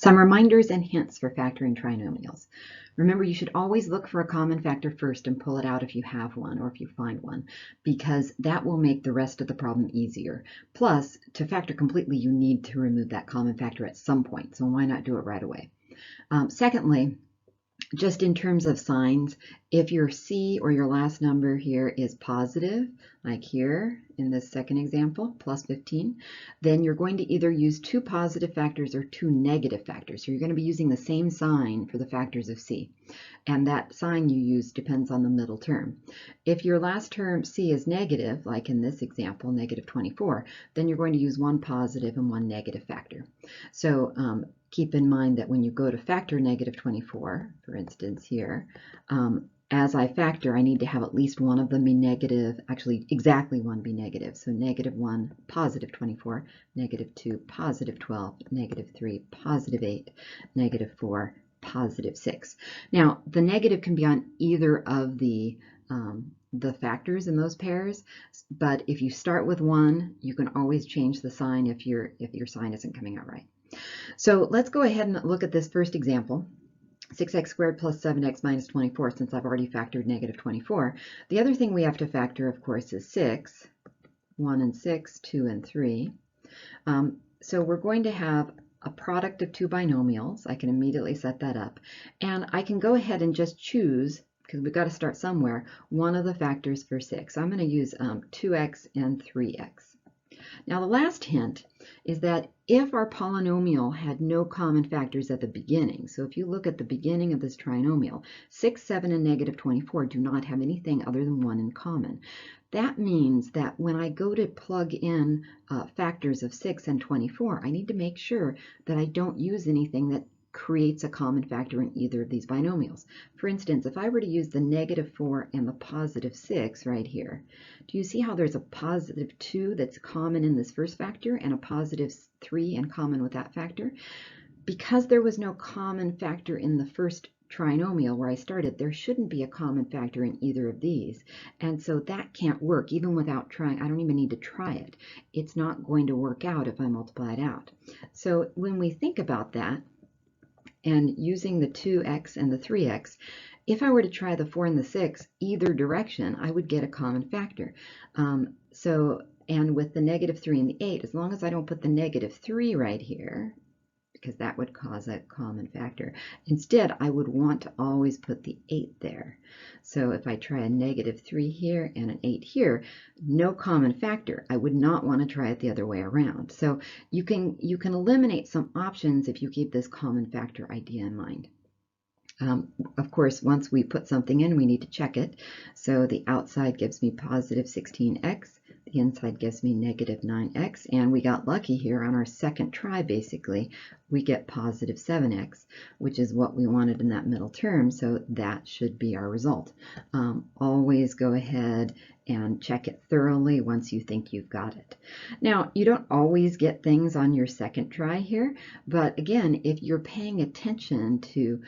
Some reminders and hints for factoring trinomials. Remember, you should always look for a common factor first and pull it out if you have one or if you find one, because that will make the rest of the problem easier. Plus, to factor completely, you need to remove that common factor at some point, so why not do it right away? Secondly, just in terms of signs, if your C or your last number here is positive, like here in this second example, plus 15, then you're going to either use two positive factors or two negative factors. So you're going to be using the same sign for the factors of C. And that sign you use depends on the middle term. If your last term C is negative, like in this example, negative 24, then you're going to use one positive and one negative factor. So keep in mind that when you go to factor negative 24, for instance here, as I factor, I need to have at least one of them be negative, actually exactly one be negative. So negative 1, positive 24, negative 2, positive 12, negative 3, positive 8, negative 4, positive 6. Now, the negative can be on either of the factors in those pairs, but if you start with 1, you can always change the sign if your sign isn't coming out right. So let's go ahead and look at this first example. 6x squared plus 7x minus 24, since I've already factored negative 24. The other thing we have to factor, of course, is 6, 1 and 6, 2 and 3. So we're going to have a product of two binomials. I can immediately set that up. And I can go ahead and just choose, because we've got to start somewhere, one of the factors for 6. So I'm going to use 2x and 3x. Now the last hint is that if our polynomial had no common factors at the beginning, so if you look at the beginning of this trinomial, 6, 7, and negative 24 do not have anything other than 1 in common. That means that when I go to plug in factors of 6 and 24, I need to make sure that I don't use anything that creates a common factor in either of these binomials. For instance, if I were to use the negative 4 and the positive 6 right here, do you see how there's a positive 2 that's common in this first factor and a positive 3 in common with that factor? Because there was no common factor in the first trinomial where I started, there shouldn't be a common factor in either of these. And so that can't work even without trying. I don't even need to try it. It's not going to work out if I multiply it out. So when we think about that, and using the 2x and the 3x, if I were to try the 4 and the 6 either direction, I would get a common factor. And with the negative 3 and the 8, as long as I don't put the negative 3 right here, because that would cause a common factor. Instead, I would want to always put the 8 there. So if I try a negative 3 here and an 8 here, no common factor. I would not want to try it the other way around. So you can eliminate some options if you keep this common factor idea in mind. Of course, once we put something in, we need to check it. So the outside gives me positive 16x. The inside gives me negative 9x, and we got lucky here on our second try, basically. We get positive 7x, which is what we wanted in that middle term, so that should be our result. Always go ahead and check it thoroughly once you think you've got it. Now, you don't always get things on your second try here, but again, if you're paying attention to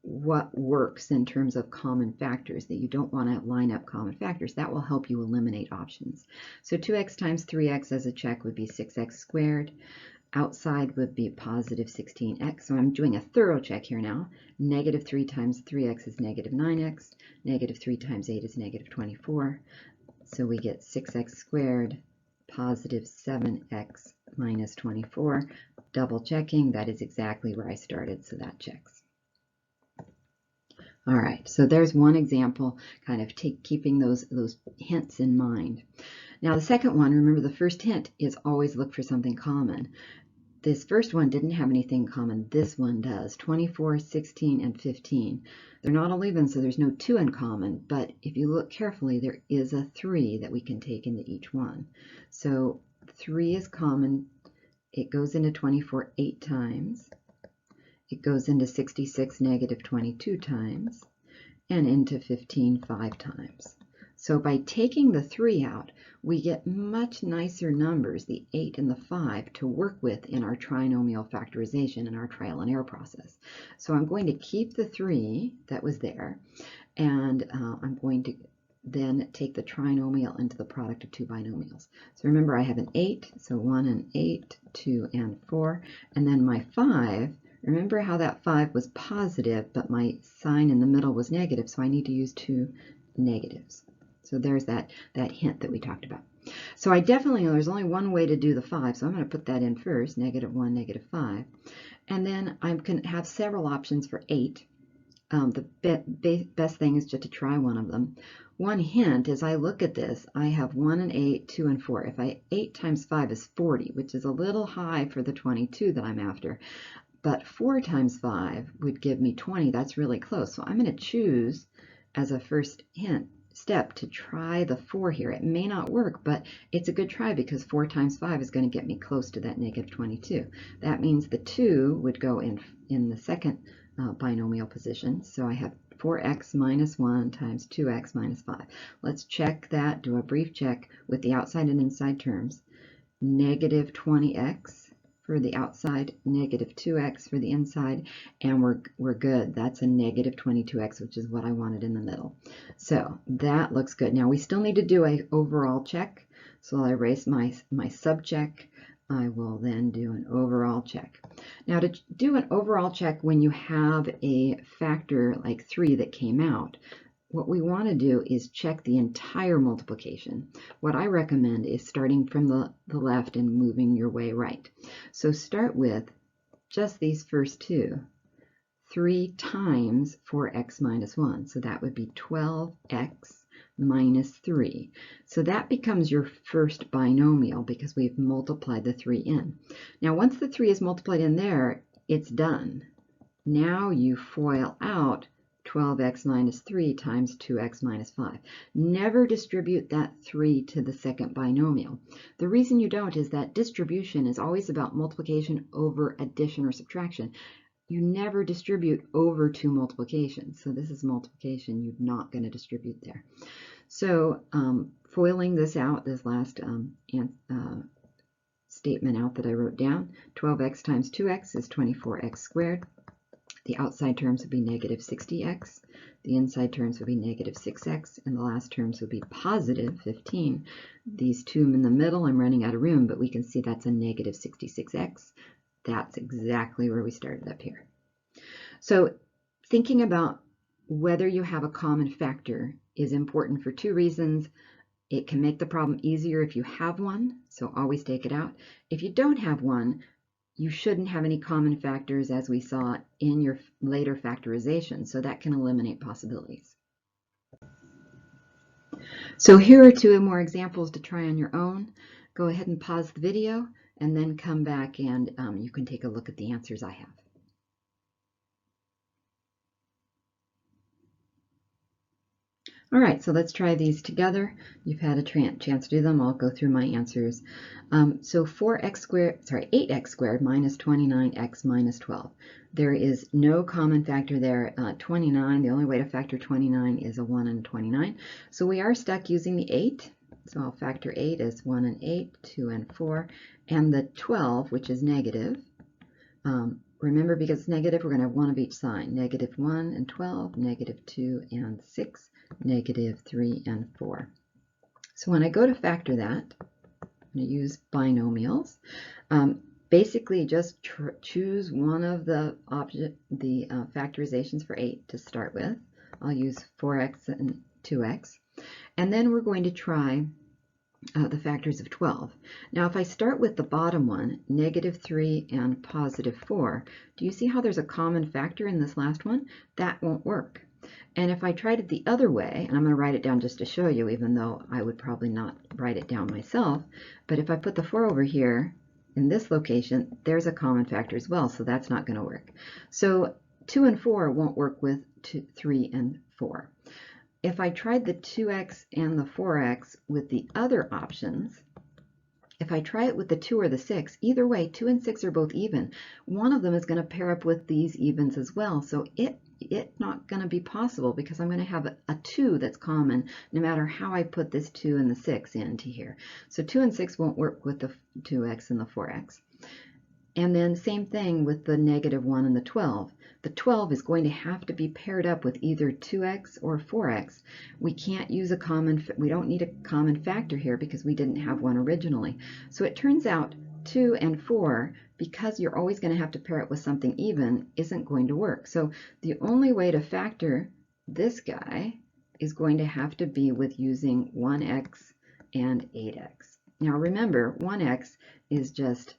what works in terms of common factors, that you don't want to line up common factors, that will help you eliminate options. So 2x times 3x as a check would be 6x squared. Outside would be positive 16x. So I'm doing a thorough check here now. Negative 3 times 3x is negative 9x. Negative 3 times 8 is negative 24. So we get 6x squared, positive 7x minus 24. Double checking, that is exactly where I started, so that checks. All right, so there's one example, kind of keeping those hints in mind. Now the second one, remember the first hint is always look for something common. This first one didn't have anything common. This one does. 24, 16, and 15. They're not all even, so there's no 2 in common, but if you look carefully, there is a 3 that we can take into each one. So 3 is common. It goes into 24 8 times. It goes into 66 negative 22 times, and into 15 5 times. So by taking the 3 out, we get much nicer numbers, the 8 and the 5, to work with in our trinomial factorization in our trial and error process. So I'm going to keep the 3 that was there, and I'm going to then take the trinomial into the product of two binomials. So remember, I have an 8, so 1 and 8, 2 and 4, and then my 5, remember how that 5 was positive, but my sign in the middle was negative, so I need to use two negatives. So there's that hint that we talked about. So I definitely know there's only one way to do the 5, so I'm going to put that in first, -1, -5. And then I can have several options for 8. The best thing is just to try one of them. One hint, as I look at this, I have 1 and 8, 2 and 4. If 8 times 5 is 40, which is a little high for the 22 that I'm after, but 4 times 5 would give me 20. That's really close. So I'm going to choose as a first step to try the 4 here. It may not work, but it's a good try because 4 times 5 is going to get me close to that -22. That means the 2 would go in the second binomial position. So I have 4x minus 1 times 2x minus 5. Let's check that, do a brief check with the outside and inside terms. -20x for the outside, -2x for the inside, and we're good. That's a -22x, which is what I wanted in the middle. So that looks good. Now we still need to do an overall check. So I'll erase my subcheck. I will then do an overall check. Now to do an overall check when you have a factor like 3 that came out, what we want to do is check the entire multiplication. What I recommend is starting from the left and moving your way right. So start with just these first two. 3 times 4x minus 1. So that would be 12x minus 3. So that becomes your first binomial because we've multiplied the 3 in. Now once the 3 is multiplied in there, it's done. Now you FOIL out 12x minus 3 times 2x minus 5. Never distribute that 3 to the second binomial. The reason you don't is that distribution is always about multiplication over addition or subtraction. You never distribute over to multiplication. So this is multiplication. You're not going to distribute there. So foiling this out, this last statement out that I wrote down, 12x times 2x is 24x squared. The outside terms would be -60x. The inside terms would be -6x. And the last terms would be +15. These two in the middle, I'm running out of room, but we can see that's a -66x. That's exactly where we started up here. So thinking about whether you have a common factor is important for two reasons. It can make the problem easier if you have one, so always take it out. If you don't have one, you shouldn't have any common factors as we saw in your later factorization, so that can eliminate possibilities. So here are two more examples to try on your own. Go ahead and pause the video and then come back and you can take a look at the answers I have. All right, so let's try these together. You've had a chance to do them. I'll go through my answers. So 8x squared minus 29x minus 12. There is no common factor there. 29, the only way to factor 29 is a 1 and 29. So we are stuck using the 8. So I'll factor 8 as 1 and 8, 2 and 4, and the 12, which is negative. Remember, because it's negative, we're going to have one of each sign. -1 and 12, -2 and 6, -3 and 4. So when I go to factor that, I'm going to use binomials. Basically, just choose one of the factorizations for 8 to start with. I'll use 4x and 2x. And then we're going to try the factors of 12. Now, if I start with the bottom one, -3 and +4, do you see how there's a common factor in this last one? That won't work. And if I tried it the other way, and I'm going to write it down just to show you, even though I would probably not write it down myself, but if I put the 4 over here in this location, there's a common factor as well, so that's not going to work. So 2 and 4 won't work with 3 and 4. If I tried the 2x and the 4x with the other options, if I try it with the 2 or the 6, either way, 2 and 6 are both even. One of them is going to pair up with these evens as well, so it's not going to be possible because I'm going to have a 2 that's common no matter how I put this 2 and the 6 into here. So 2 and 6 won't work with the 2x and the 4x. And then same thing with the -1 and the 12. The 12 is going to have to be paired up with either 2x or 4x. We can't use we don't need a common factor here because we didn't have one originally. So it turns out 2 and 4, because you're always going to have to pair it with something even, isn't going to work. So the only way to factor this guy is going to have to be with using 1x and 8x. Now remember, 1x is just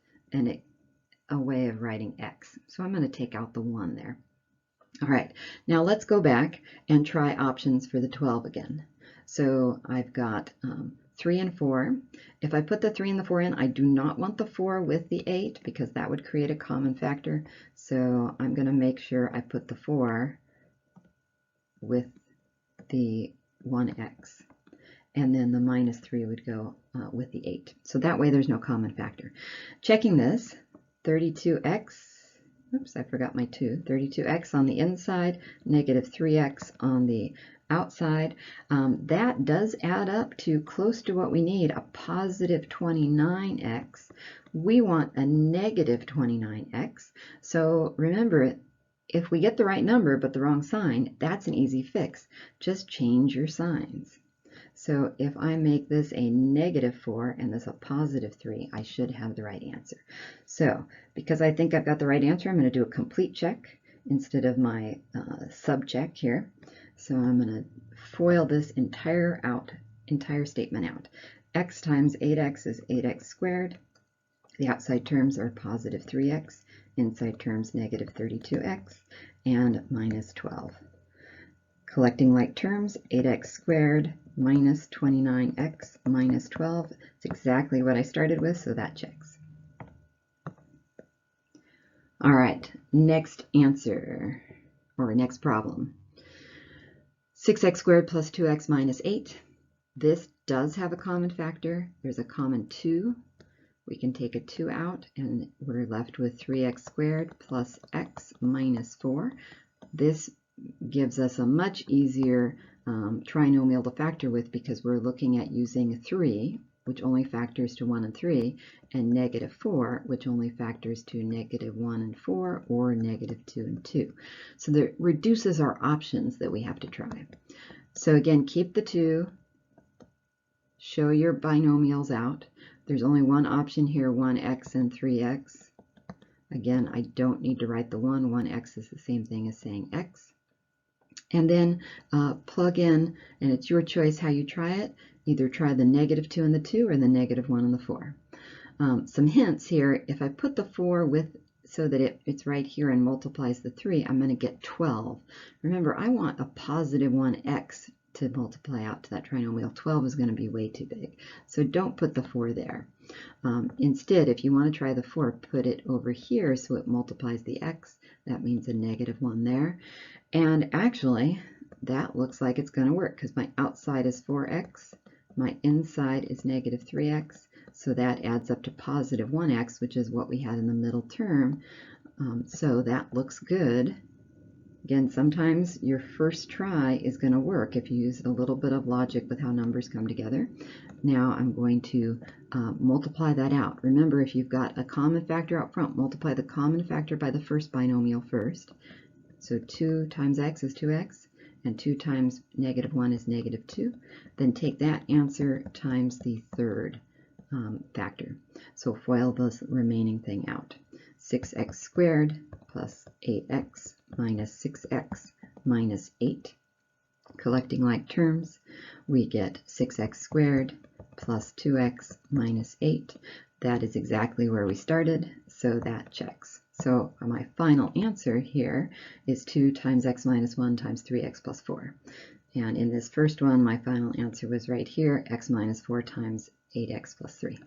a way of writing x. So I'm going to take out the 1 there. All right, now let's go back and try options for the 12 again. So I've got 3 and 4. If I put the 3 and the 4 in, I do not want the 4 with the 8 because that would create a common factor. So I'm going to make sure I put the 4 with the 1x. And then the -3 would go with the 8. So that way there's no common factor. Checking this, 32x, oops, I forgot my 2, 32x on the inside, -3x on the outside. That does add up to close to what we need, a positive 29x. We want a negative 29x. So remember, if we get the right number but the wrong sign, that's an easy fix. Just change your signs. So if I make this a -4 and this a +3, I should have the right answer. So because I think I've got the right answer, I'm going to do a complete check instead of my sub-check here. So I'm going to FOIL this entire statement out. X times 8x is 8x squared. The outside terms are +3x, inside terms -32x, and -12. Collecting like terms, 8x squared minus 29x minus 12. It's exactly what I started with, so that checks. All right, next answer, or next problem. 6x squared plus 2x minus 8. This does have a common factor. There's a common 2. We can take a 2 out, and we're left with 3x squared plus x minus 4. This gives us a much easier trinomial to factor with because we're looking at using 3, which only factors to 1 and 3, and -4, which only factors to -1 and 4, or -2 and 2. So that reduces our options that we have to try. So again, keep the 2, show your binomials out. There's only one option here, 1x and 3x. Again, I don't need to write the 1. 1x is the same thing as saying x. And then plug in, and it's your choice how you try it. Either try the -2 and the 2 or the -1 and the 4. Some hints here, if I put the 4 with so that it's right here and multiplies the 3, I'm going to get 12. Remember, I want a +1x to multiply out to that trinomial. 12 is going to be way too big, so don't put the 4 there. Instead, if you want to try the 4, put it over here so it multiplies the x. That means a -1 there. And actually, that looks like it's going to work because my outside is 4x, my inside is -3x, so that adds up to +1x, which is what we had in the middle term. So that looks good. Again, sometimes your first try is going to work if you use a little bit of logic with how numbers come together. Now I'm going to multiply that out. Remember, if you've got a common factor out front, multiply the common factor by the first binomial first. So 2 times x is 2x, and 2 times -1 is -2. Then take that answer times the third factor. So FOIL this remaining thing out. 6x squared plus 8x minus 6x minus 8. Collecting like terms, we get 6x squared plus 2x minus 8. That is exactly where we started, so that checks. So my final answer here is 2 times x minus 1 times 3x plus 4. And in this first one, my final answer was right here, x minus 4 times 8x plus 3.